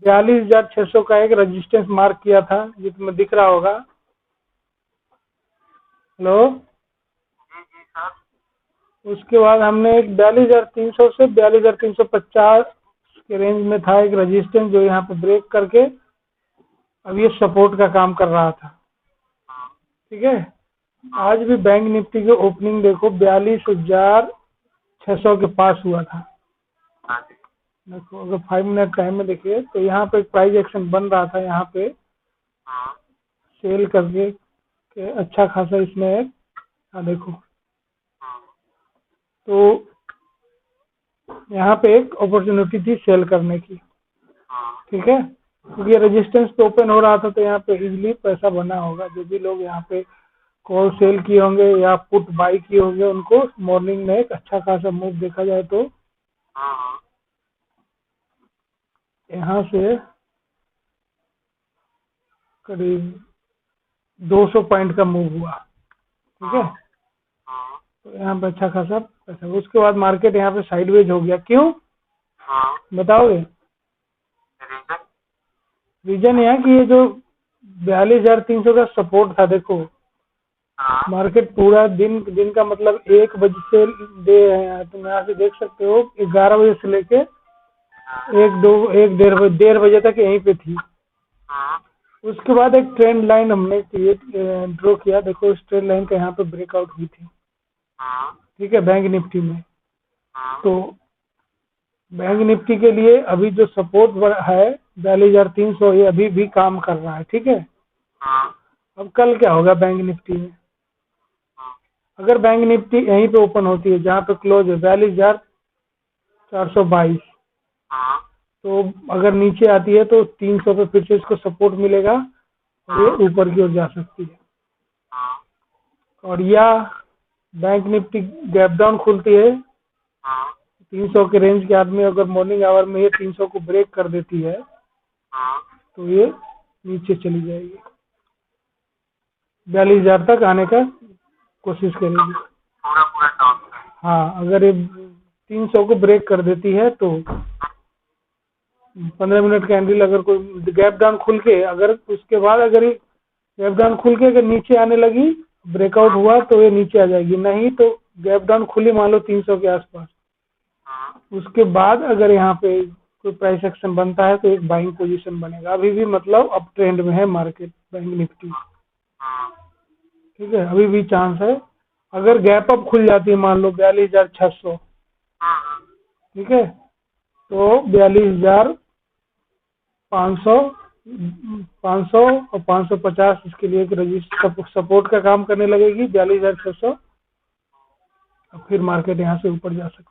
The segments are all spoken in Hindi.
42,600 का एक रेजिस्टेंस मार्क किया था, जिसमें दिख रहा होगा। हेलो। जी जी सर। उसके बाद हमने एक 42,300 से 42,350 के रेंज में था एक रेजिस्टेंस, जो यहाँ पे ब्रेक करके अब ये सपोर्ट का काम कर रहा था। ठीक है। आज भी बैंक निफ्टी की ओपनिंग देखो 42,600 के पास हुआ था। हाँ जी। देखो अगर 5 मिनट टाइम में देखिए तो यहाँ पे प्राइस एक्शन बन रहा था, यहाँ पे हाँ सेल करके के अच्छा खासा इसमें एक देखो, हाँ तो यहाँ पे एक अपॉर्चुनिटी थी सेल करने की। हाँ ठीक है, क्योंकि रेजिस्टेंस पे ओपन हो रहा था, तो यहाँ पे इजीली पैसा बना होगा। जो भी लोग यहाँ पे कॉल सेल किए होंगे या पुट बाई किए होंगे, उनको मॉर्निंग में एक अच्छा खासा मूव देखा जाए तो हाँ हाँ यहाँ से करीब 200 पॉइंट का मूव हुआ। ठीक है, हाँ तो यहाँ पे अच्छा खासा पैसा। उसके बाद मार्केट यहाँ पे साइडवेज हो गया। क्यों हाँ। बताओगे? रीजन? रीजन यह है कि ये जो 42,300 का सपोर्ट था, देखो हाँ मार्केट पूरा दिन का मतलब 1 बजे से दे रहे हैं, तुम यहाँ से देख सकते हो 11 बजे से लेके एक डेढ़ बजे तक यहीं पे थी। हाँ उसके बाद एक ट्रेंड लाइन हमने ड्रॉ किया। देखो इस ट्रेंड लाइन का यहाँ पे ब्रेकआउट हुई थी। हाँ ठीक है, बैंक निफ्टी में। हाँ तो बैंक निफ्टी के लिए अभी जो सपोर्ट है 42,300, ये अभी भी काम कर रहा है। ठीक है, हाँ अब कल क्या होगा बैंक निफ्टी में? हाँ अगर बैंक निफ्टी यहीं पे ओपन होती है जहाँ पे क्लोज है 42,422, हाँ तो अगर नीचे आती है तो 300 पे फिर से इसको सपोर्ट मिलेगा और ये ऊपर की ओर जा सकती है। हाँ और या बैंक निफ्टी गैप डाउन खुलती है हाँ 300 के रेंज के आदमी, अगर मॉर्निंग आवर में ये 300 को ब्रेक कर देती है हाँ तो ये नीचे चली जाएगी, 42,000 तक आने का कोशिश करेगी। पूरा पूरा डाउन है। हाँ, अगर ये 300 को ब्रेक कर देती है तो 15 मिनट कैंडल अगर कोई गैप डाउन खुल के, अगर उसके बाद अगर ये गैप डाउन खुल के अगर नीचे आने लगी, ब्रेकआउट हुआ तो ये नीचे आ जाएगी। नहीं तो गैप डाउन खुली मान लो 300 के आसपास, हाँ उसके बाद अगर यहाँ पे कोई प्राइस एक्शन बनता है तो एक बाइंग पोजीशन बनेगा। अभी भी मतलब अप ट्रेंड में है मार्केट बैंक निफ्टी। हाँ ठीक है, अभी भी चांस है। अगर गैप अप खुल जाती है मान लो 42,600, हाँ ठीक है, तो 42,500 और 550 इसके लिए एक रजिस्टर सपोर्ट का काम करने लगेगी 42,600, और फिर मार्केट यहाँ से ऊपर जा सकती है।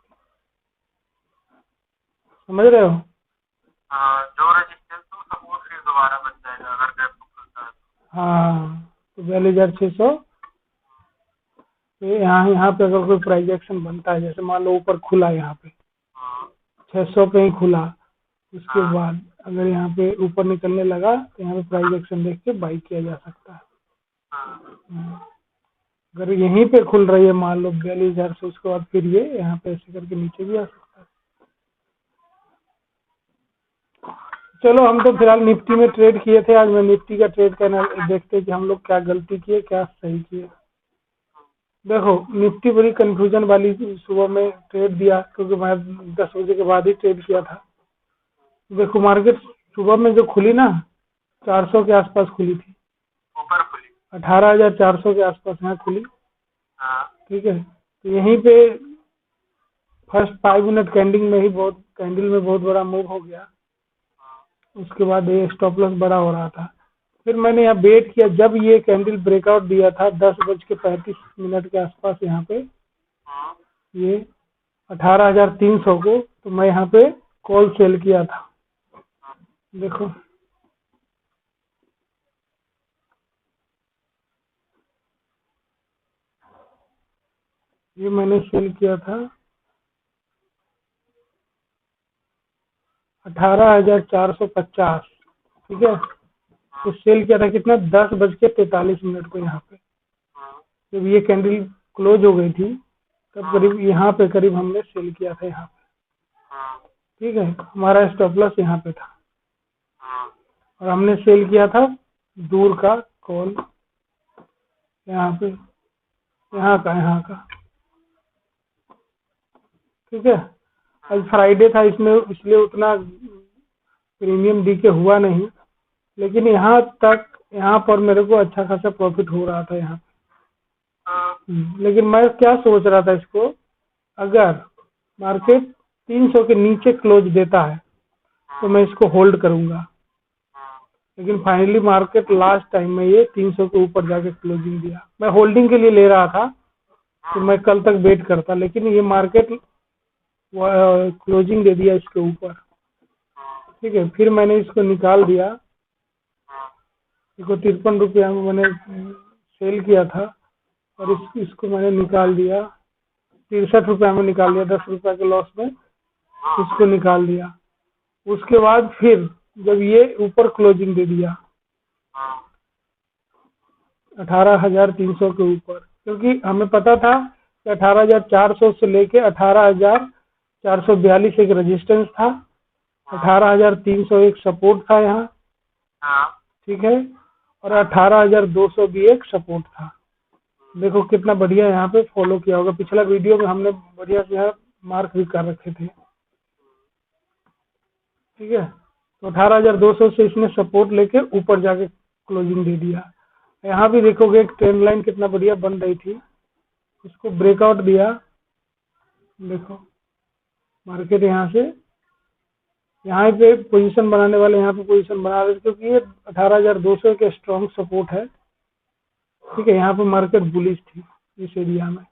समझ रहे हो? हाँ। जो रेजिस्टेंस हो सपोर्ट फिर दोबारा बन जाएगा अगर गैप खुलता है तो। हाँ, तो 42,600 यहाँ पे अगर कोई प्राइस एक्शन बनता है, जैसे मान लो ऊपर खुला यहाँ पे हाँ 600 पे ही खुला, उसके हाँ बाद अगर यहाँ पे ऊपर निकलने लगा तो यहाँ पे प्राइस एक्शन देख के बाई किया जा सकता है। हाँ अगर यहीं पे खुल रही है मान लो 42,000 से, उसके बाद फिर ये यहाँ पे ऐसे करके नीचे भी आ सकता है। चलो हम तो फिलहाल निफ्टी में ट्रेड किए थे। आज मैं निफ्टी का ट्रेड करना देखते हैं कि हम लोग क्या गलती किए क्या सही किए। देखो निफ्टी बड़ी कंफ्यूजन वाली थी। सुबह में ट्रेड दिया क्योंकि मैं 10 बजे के बाद ही ट्रेड किया था। देखो मार्केट सुबह में जो खुली ना 400 के आसपास खुली थी, ऊपर खुली। 18,400 के आसपास यहाँ खुली। हाँ ठीक है, तो यहीं पे फर्स्ट 5 मिनट कैंडल में बहुत बड़ा मूव हो गया। उसके बाद ये स्टॉप लॉस बड़ा हो रहा था। फिर मैंने यहाँ वेट किया, जब ये कैंडल ब्रेकआउट दिया था 10:35 के आसपास यहाँ पे हाँ ये 18,300 को, तो मैं यहाँ पे कॉल सेल किया था। देखो ये मैंने सेल किया था 18,450। ठीक है, तो सेल किया था कितना 10:43 को यहाँ पे। हाँ जब ये कैंडल क्लोज हो गई थी तब करीब यहाँ पे करीब हमने सेल किया था यहाँ पे। हाँ ठीक है, हमारा स्टॉप लॉस यहाँ पे था। और हमने सेल किया था दूर का कॉल, यहाँ पे यहाँ का। ठीक है, आज फ्राइडे था इसमें, इसलिए उतना प्रीमियम डी के हुआ नहीं, लेकिन यहाँ पर मेरे को अच्छा खासा प्रॉफिट हो रहा था यहाँ। लेकिन मैं क्या सोच रहा था, इसको अगर मार्केट 300 के नीचे क्लोज देता है तो मैं इसको होल्ड करूंगा, लेकिन फाइनली मार्केट लास्ट टाइम में ये 300 के ऊपर जाके क्लोजिंग दिया। मैं होल्डिंग के लिए ले रहा था तो मैं कल तक वेट करता, लेकिन ये मार्केट क्लोजिंग दे दिया इसके ऊपर। ठीक है, फिर मैंने इसको निकाल दिया, इसको 53 रुपया में मैंने सेल किया था और इसको मैंने निकाल दिया 63 रुपया में निकाल दिया, 10 रुपया के लॉस में इसको निकाल दिया। उसके बाद फिर जब ये ऊपर क्लोजिंग दे दिया 18,300 के ऊपर, क्योंकि हमें पता था कि 18,400 से लेके 18,442 एक रेजिस्टेंस था, 18,300 एक सपोर्ट था यहाँ। ठीक है, और 18,200 भी एक सपोर्ट था। देखो कितना बढ़िया यहाँ पे फॉलो किया होगा, पिछला वीडियो में हमने बढ़िया से यहाँ मार्क भी कर रखे थे। ठीक है, तो 18,200 से इसने सपोर्ट लेके ऊपर जाके क्लोजिंग दे दिया। यहाँ भी देखोगे एक ट्रेंड लाइन कितना बढ़िया बन रही थी, इसको ब्रेकआउट दिया। देखो मार्केट यहाँ से यहाँ पे पोजीशन बनाने वाले यहाँ पे पोजीशन बना रहे, क्योंकि ये 18,200 के स्ट्रॉन्ग सपोर्ट है। ठीक है, यहाँ पे मार्केट बुलिश थी इस एरिया में।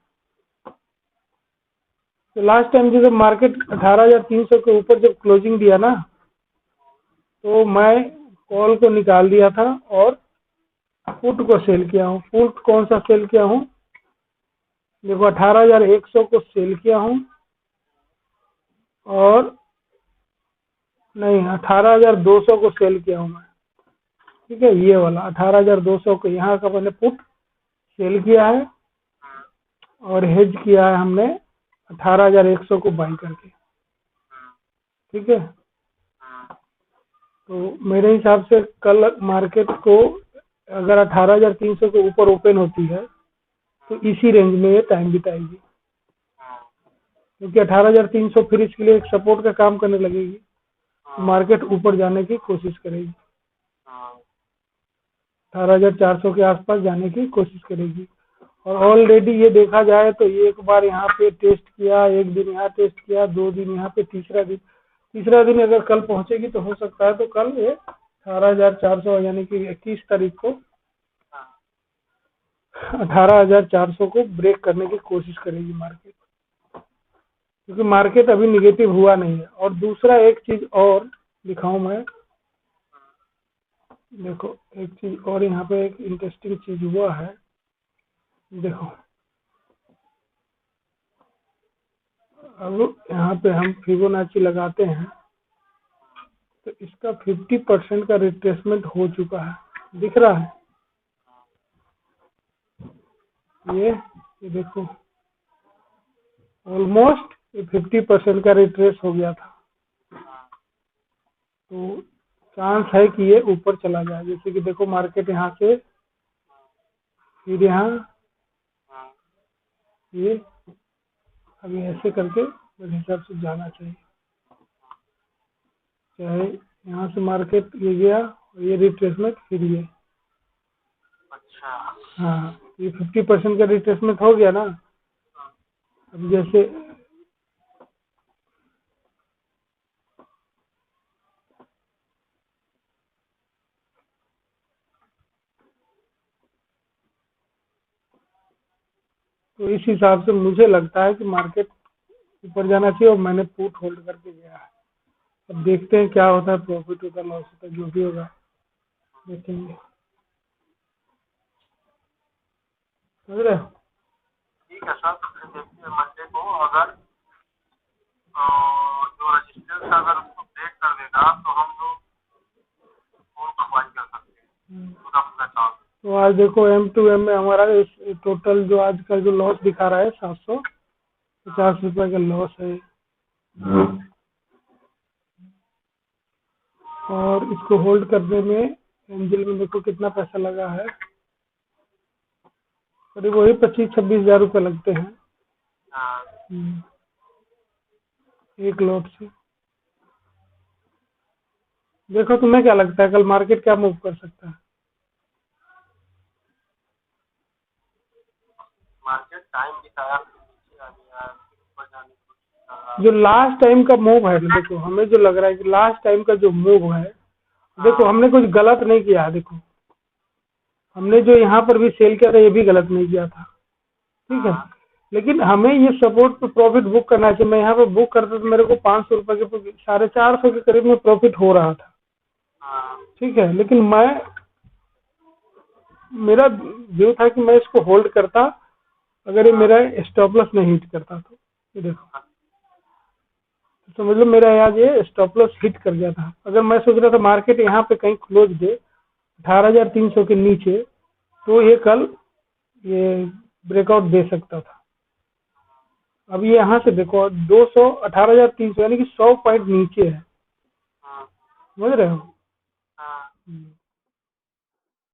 तो लास्ट टाइम जब मार्केट 18,300 के ऊपर जब क्लोजिंग दिया ना, तो मैं कॉल को निकाल दिया था और पुट को सेल किया हूँ। पुट कौन सा सेल किया हूँ, देखो 18,100 को सेल किया हूँ, और नहीं 18,200 को सेल किया हूँ मैं। ठीक है, ये वाला 18,200 को यहाँ का मैंने पुट सेल किया है और हेज किया है हमने 18,100 को बाई करके। ठीक है, तो मेरे हिसाब से कल मार्केट को अगर 18,300 के ऊपर ओपन होती है तो इसी रेंज में ये टाइम बिताएगी, क्योंकि 18,300 फिर इसके लिए एक सपोर्ट का काम करने लगेगी, मार्केट ऊपर जाने की कोशिश करेगी, 18,400 के आसपास जाने की कोशिश करेगी। और ऑलरेडी ये देखा जाए तो एक बार यहाँ पे टेस्ट किया, एक दिन यहाँ टेस्ट किया, 2 दिन यहाँ पे, तीसरा दिन अगर कल पहुंचेगी तो हो सकता है तो कल ये 18,400 यानी कि 21 तारीख को 18,400 को ब्रेक करने की कोशिश करेगी मार्केट, क्योंकि मार्केट अभी निगेटिव हुआ नहीं है। और दूसरा एक चीज और दिखाऊं मैं, देखो एक चीज और यहाँ पे एक इंटरेस्टिंग चीज हुआ है। देखो अब यहाँ पे हम फिबोनाची लगाते हैं तो इसका 50% का रिट्रेसमेंट हो चुका है, दिख रहा है ये देखो ऑलमोस्ट 50% का रिट्रेस हो गया था। तो चांस है कि ये ऊपर चला जाए, जैसे कि देखो मार्केट यहाँ से फिर यहाँ ये अभी ऐसे करके मेरे हिसाब से जाना चाहिए, चाहे यहाँ से मार्केट ये गया और ये रिट्रेसमेंट फिर ये। अच्छा, हाँ, ये 50% का रिट्रेसमेंट हो गया ना। अब जैसे तो इस हिसाब से मुझे लगता है कि मार्केट ऊपर जाना चाहिए, और मैंने पुट होल्ड करके गया है। अब देखते हैं क्या होता है, प्रॉफिट होता है लॉस होता है, जो भी होगा देखेंगे। समझ रहे हो? ठीक है सर, फिर देखते हैं मंडे को अगर जो रजिस्टेंस अगर उसको ब्रेक कर देगा तो हम लोग कॉल को बाई कर सकते हैं पूरा चांस। तो आज देखो M2M में हमारा टोटल जो आज का जो लॉस दिखा रहा है 750 रुपए का लॉस है। और इसको होल्ड करने में एंजल में देखो कितना पैसा लगा है, करीब वही 25-26 हज़ार रुपये लगते हैं हाँ, एक लॉट से। देखो तुम्हें क्या लगता है कल मार्केट क्या मूव कर सकता है? मार्केट टाइम दिखाया फिर नीचे आ गया, फिर ऊपर जाने की कोशिश कर रहा। जो लास्ट टाइम का मूव है ना, देखो हमें जो लग रहा है कि लास्ट टाइम का जो मूव है, देखो हमने कुछ गलत नहीं किया है। देखो हमने जो यहाँ पर भी सेल किया था ये भी गलत नहीं किया था, ठीक है, लेकिन हमें ये सपोर्ट पे प्रॉफिट बुक करना चाहिए। मैं यहाँ पे बुक करता तो मेरे को 500 रुपये के 450 के करीब में प्रॉफिट हो रहा था, हाँ, ठीक है, लेकिन मेरा व्यू था कि मैं इसको होल्ड करता अगर ये मेरा स्टॉप लॉस नहीं हिट करता तो। ये देखो समझ लो मेरा आज ये स्टॉप लॉस हिट कर गया था। अगर मैं सोच रहा था मार्केट यहाँ पे कहीं क्लोज दे 18,300 के नीचे, तो ये कल ये ब्रेकआउट दे सकता था। अब ये यहाँ से देखो 18,300 यानी कि 100 पॉइंट नीचे है, हाँ, समझ रहे हो? हाँ।